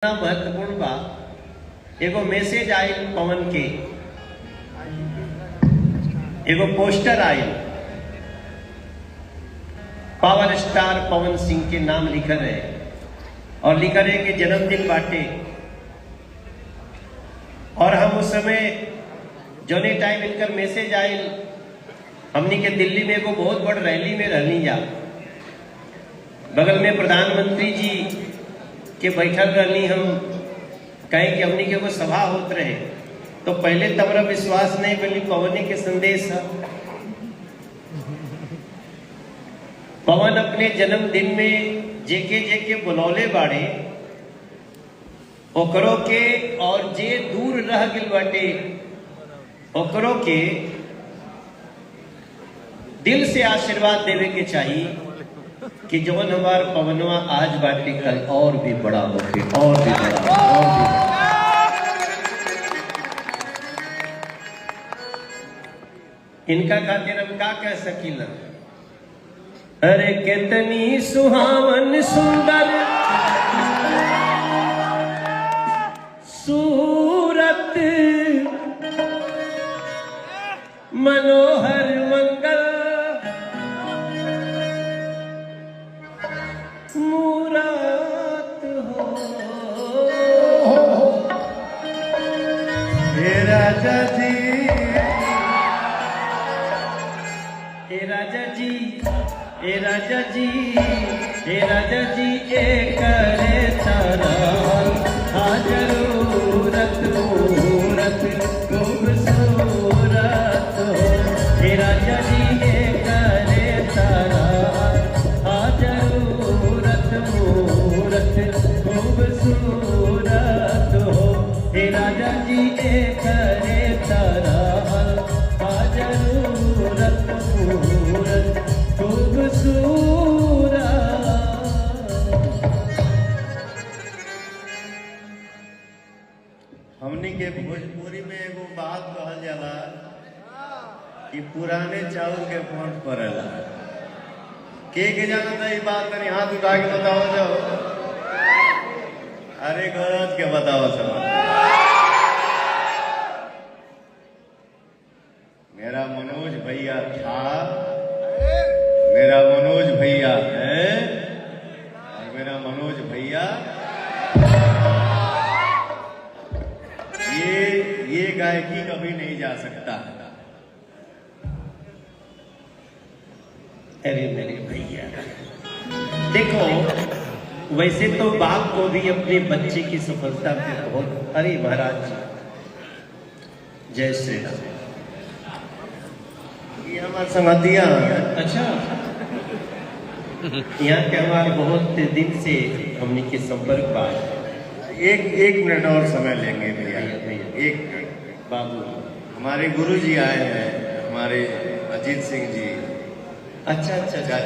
महत्वपूर्ण बा। एगो मैसेज आयल पवन के, एगो पोस्टर आयल, पावर स्टार पवन सिंह के नाम लिखल है और लिखल है कि जन्मदिन बाटे। और हम उस समय जोने टाइम इनकर मैसेज आयल, हमनी के दिल्ली में एगो बहुत बड़ रैली में रहनी जा, बगल में प्रधानमंत्री जी के बैठल रहनी। हम कहें कि हमनी के वो सभा होत रहे, तो पहले तमरा विश्वास नहीं बनी पवनी के संदेश है। पवन अपने जन्मदिन में जेके जेके बुलौले बाड़े ओकरों के, और जे दूर रह गिल बाटे ओकरों के दिल से आशीर्वाद देवे के चाहिए कि जवन हमार पवनवा आज बाटे कल और भी बड़ा होके, और भी बड़ा, और भी बड़ा। इनका खातिर हम का कह सकीला। अरे कितनी सुहावन सुंदर सूरत, मनोहर मंगल मूरत हो। हे राजा जी, हे राजा जी, हे राजा जी, हे राजा जी, एक करे तारा हाजरूरत मूरत खूबसूरत हो। हे राजा जी, एक करे तारा हाजरूरत मूरत खूबसूरत हो। हे राजा जी, एक करे तारा हाजरूरत मूरत खूबसूरत। हमनी के भोजपुरी में एगो बात कहल जाला कि पुराने चाउर के फोन पड़ेला। के जाना था ये बात? तनी हाथ उठा के बताओ जाओ। अरे गरज के बताओ सब। मेरा मनोज भैया था, मेरा मनोज भैया है, और मेरा मनोज भैया ये गायकी कभी नहीं जा सकता। अरे मेरे भैया, देखो वैसे तो बाप को भी अपने बच्चे की सफलता पे बहुत, अरे महाराज जय श्री राम। ये हमारे संगतिया। अच्छा, यहाँ के हमारे बहुत दिन से हमने के संपर्क पाए। एक मिनट और समय लेंगे भैया, एक मिनट। बाबू हमारे गुरु जी आए हैं, हमारे अजीत सिंह जी। अच्छा अच्छा।